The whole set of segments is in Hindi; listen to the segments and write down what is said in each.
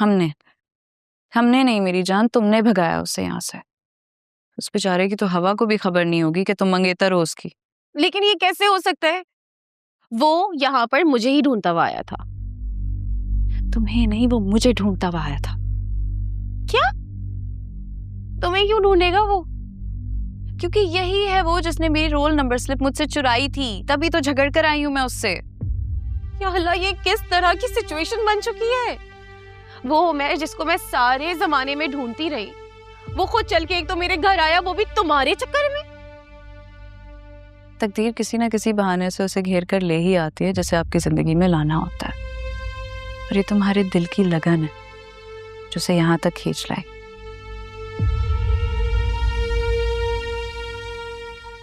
हमने हमने नहीं मेरी जान, तुमने भगाया उसे यहाँ से। उस बेचारे की तो हवा को भी खबर नहीं होगी कि तुम मंगेतर हो उसकी। लेकिन ये कैसे हो सकता है? वो यहाँ पर मुझे ही ढूंढता हुआ आया था। तुम्हें नहीं, वो मुझे ढूंढता हुआ आया था। क्या? तुम्हें क्यों ढूंढेगा वो? क्योंकि यही है वो जिसने मेरी रोल नंबर स्लिप मुझसे चुराई थी, तभी तो झगड़ कर आई हूं मैं उससे। या अल्लाह, ये किस तरह की सिचुएशन बन चुकी है? वो मैं जिसको मैं सारे जमाने में ढूंढती रही, वो खुद चल के एक तो मेरे घर आया, वो भी तुम्हारे चक्कर में। तकदीर किसी ना किसी बहाने से उसे घेर कर ले ही आती है, जैसे आपकी जिंदगी में लाना होता है। और ये तुम्हारे दिल की लगन है जो उसे यहाँ तक खींच लाई।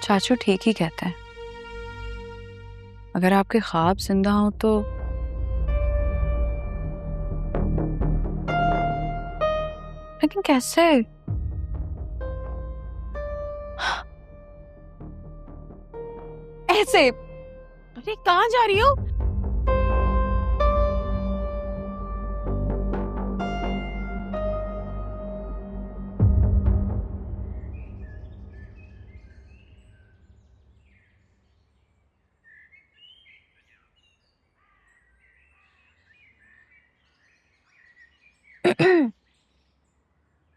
चाचू ठीक ही कहते हैं, अगर आपके ख्वाब जिंदा हो तो लेकिन कैसे? ऐसे? अरे कहाँ जा रही हो?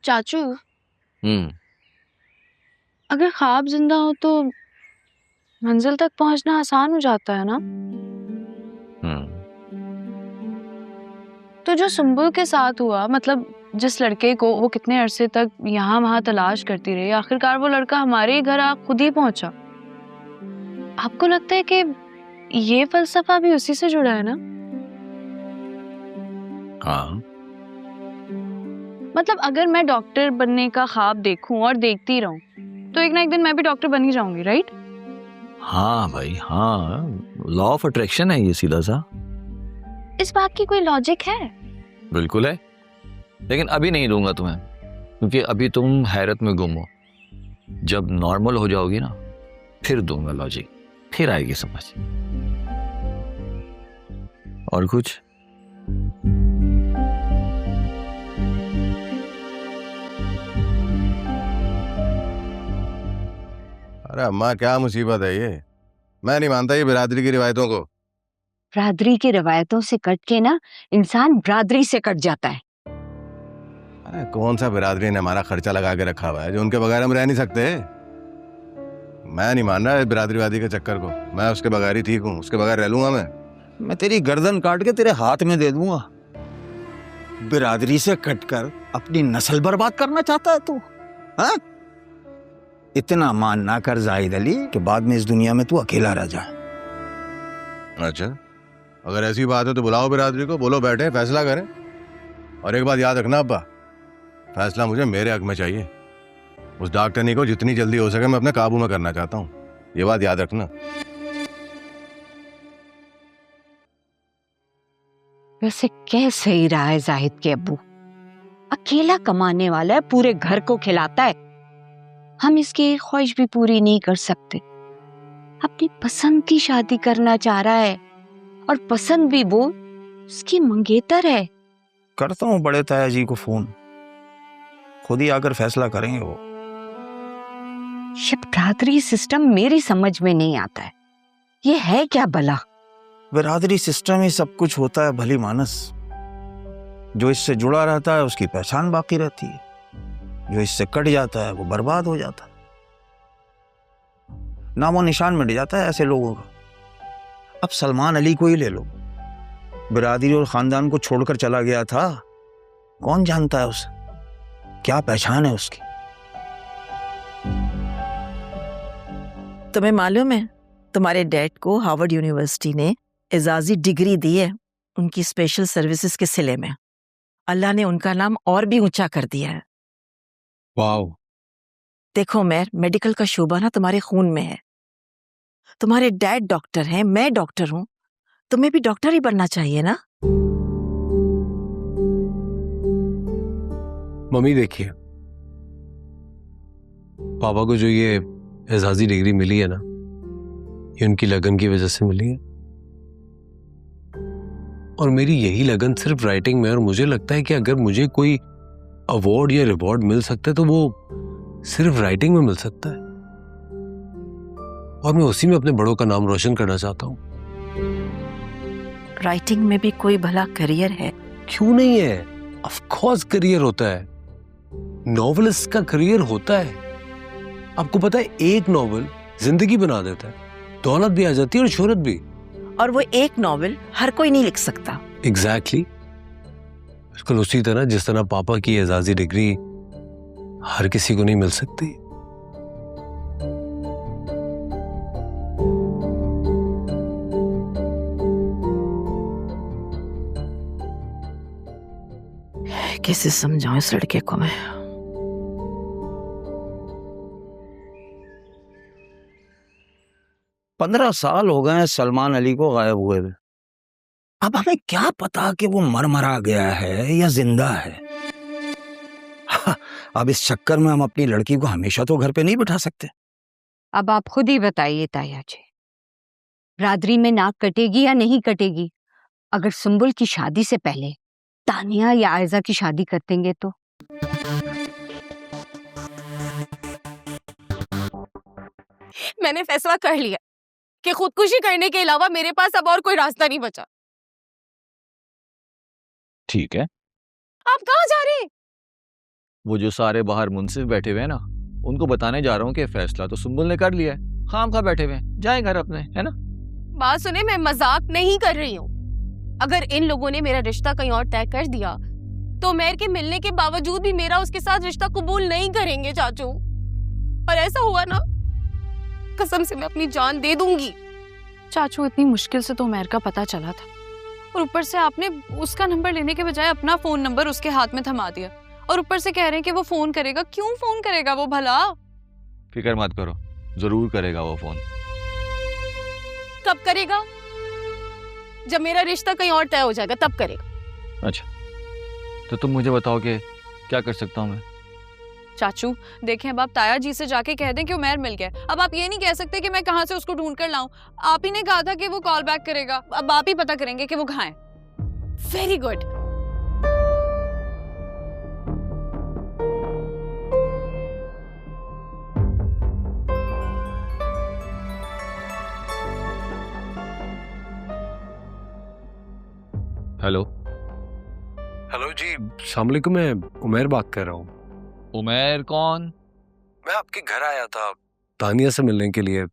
चाचू, अगर ख्वाब जिंदा हो तो मंजिल तक पहुंचना आसान हो जाता है ना? तो जो सुंबुल के साथ हुआ, मतलब जिस लड़के को वो कितने अरसे तक यहाँ वहां तलाश करती रही, आखिरकार वो लड़का हमारे ही घर खुद ही पहुंचा। आपको लगता है कि ये फलसफा भी उसी से जुड़ा है ना? हाँ। मतलब अगर मैं डॉक्टर बनने का ख्वाब देखूं और देखती रहूं तो एक ना एक दिन मैं भी डॉक्टर बन ही जाऊंगी, राइट? हाँ भाई हाँ, लॉ ऑफ अट्रैक्शन है ये, सीधा सा। इस बात की कोई लॉजिक है? बिल्कुल है, लेकिन अभी नहीं दूंगा तुम्हें, क्योंकि अभी तुम हैरत में गुम हो। जब नॉर्मल हो जाओगी ना, फिर दूंगा लॉजिक, फिर आएगी समझ। और कुछ? अरे अम्मा, क्या मुसीबत है ये? मैं नहीं मानता ये बिरादरी की रिवायतों को। बिरादरी की रिवायतों से कट के ना इंसान बिरादरी से कट जाता है। अरे कौन सा बिरादरी ने हमारा खर्चा लगा के रखा हुआ है जो उनके बगैर हम रह नहीं सकते? मैं नहीं मान रहा है बिरादरीवादी के चक्कर को। मैं उसके बगैर ही ठीक हूँ, उसके बगैर रह लूंगा मैं तेरी गर्दन काट के तेरे हाथ में दे दूंगा। बिरादरी से कटकर अपनी नस्ल बर्बाद करना चाहता है तू? हाँ? इतना मान ना कर जाहिद अली कि बाद में इस दुनिया में तू अकेला रह जाए। अच्छा, अगर ऐसी बात है तो बुलाओ बिरादरी को, बोलो बैठे फैसला करें। और एक बात याद रखना अब्बा, फैसला मुझे मेरे हक में चाहिए। उस डॉक्टरनी को जितनी जल्दी हो सके मैं अपने काबू में करना चाहता हूँ, ये बात याद रखना। वैसे कैसे ही रहा है जाहिद के अब्बू? अकेला कमाने वाला है, पूरे घर को खिलाता है। हम इसकी एक ख्वाहिश भी पूरी नहीं कर सकते। अपनी पसंद की शादी करना चाह रहा है, और पसंद भी वो उसकी मंगेतर है। करता हूँ बड़े ताया जी को फोन, खुद ही आकर फैसला करेंगे वो। ये बिरादरी सिस्टम मेरी समझ में नहीं आता है। ये है क्या भला? बिरादरी सिस्टम ही सब कुछ होता है भली मानस। जो इससे जुड़ा रहता है उसकी पहचान बाकी रहती है, जो इससे कट जाता है वो बर्बाद हो जाता है, नामो निशान मिट जाता है ऐसे लोगों का। अब सलमान अली को ही ले लो, बिरादरी और खानदान को छोड़कर चला गया था। कौन जानता है उसे, क्या पहचान है उसकी? तुम्हें मालूम है तुम्हारे डैड को हार्वर्ड यूनिवर्सिटी ने एजाजी डिग्री दी है उनकी स्पेशल सर्विसेज के सिले में। अल्लाह ने उनका नाम और भी ऊंचा कर दिया है। वाओ। देखो मेर, मेडिकल का शोभा ना तुम्हारे खून में है। तुम्हारे डैड डॉक्टर हैं, मैं डॉक्टर हूं, तुम्हें भी डॉक्टर ही बनना चाहिए ना। मम्मी देखिए, पापा को जो ये एजाजी डिग्री मिली है ना, ये उनकी लगन की वजह से मिली है। और मेरी यही लगन सिर्फ राइटिंग में, और मुझे लगता है कि अगर मुझे कोई अवार्ड या रिवॉर्ड मिल सकता है तो वो सिर्फ राइटिंग में मिल सकता है, और मैं उसी में अपने बड़ों का नाम रोशन करना चाहता हूँ। राइटिंग में भी कोई भला करियर है? क्यों नहीं है, ऑफ कोर्स करियर होता है, नॉवेलिस्ट का करियर होता है। आपको पता है एक नॉवेल जिंदगी बना देता है, दौलत भी आ जाती है और शोहरत भी। और वो एक नॉवेल हर कोई नहीं लिख सकता। एग्जैक्टली बिल्कुल उसी तरह जिस तरह पापा की एजाजी डिग्री हर किसी को नहीं मिल सकती। कैसे समझाऊं इस लड़के को मैं? पंद्रह साल हो गए हैं सलमान अली को गायब हुए हुए। अब हमें क्या पता कि वो मरा गया है या जिंदा है। अब इस चक्कर में हम अपनी लड़की को हमेशा तो घर पे नहीं बिठा सकते। अब आप खुद ही बताइए ताया जी, बिरादरी में नाक कटेगी या नहीं कटेगी अगर सुंबुल की शादी से पहले तानिया या आयजा की शादी कर देंगे तो? मैंने फैसला कर लिया कि खुदकुशी करने के अलावा मेरे पास अब और कोई रास्ता नहीं बचा। ठीक है, आप कहाँ जा रहे हैं? वो जो सारे बाहर मुंसिफ बैठे हुए हैं ना, उनको बताने जा रहा हूँ कि फैसला तो सुंबुल ने कर लिया है, खामखा बैठे हुए हैं, जाए घर अपने, है ना। बात सुने, मैं मजाक नहीं कर रही हूँ। अगर इन लोगों ने मेरा रिश्ता कहीं और तय कर दिया तो मेहर के मिलने के बावजूद भी मेरा उसके साथ रिश्ता कबूल नहीं करेंगे चाचू। और ऐसा हुआ ना, कसम से मैं अपनी जान दे दूंगी। चाचू इतनी मुश्किल से तो उमैर का पता चला था, और ऊपर से आपने उसका नंबर लेने के बजाय अपना फोन नंबर उसके हाथ में थमा दिया, और ऊपर से कह रहे हैं कि वो फोन करेगा। क्यों फोन करेगा वो भला? फिक्र मत करो, जरूर करेगा वो फोन। कब करेगा? जब मेरा रिश्ता कहीं और तय हो जाएगा तब करेगा। अच्छा, तो तुम मुझे बताओ कि क्या कर सकता हूँ मैं। चाचू देखें, अब आप ताया जी से जाके कह दें कि उमैर मिल गया। अब आप ये नहीं कह सकते कि मैं कहाँ से उसको ढूंढ कर लाऊं। आप ही ने कहा था कि वो कॉल बैक करेगा, अब आप ही पता करेंगे कि वो कहाँ है। Very good. हेलो। हेलो जी, अस्सलाम वालेकुम, मैं उमैर बात कर रहा हूँ। उमैर कौन? मैं आपके घर आया था तानिया से मिलने के लिए।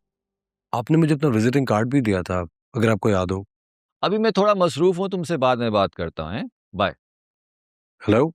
आपने मुझे अपना विजिटिंग कार्ड भी दिया था, अगर आपको याद हो। अभी मैं थोड़ा मसरूफ हूँ, तुमसे बाद में बात करता हूँ। बाय। हेलो।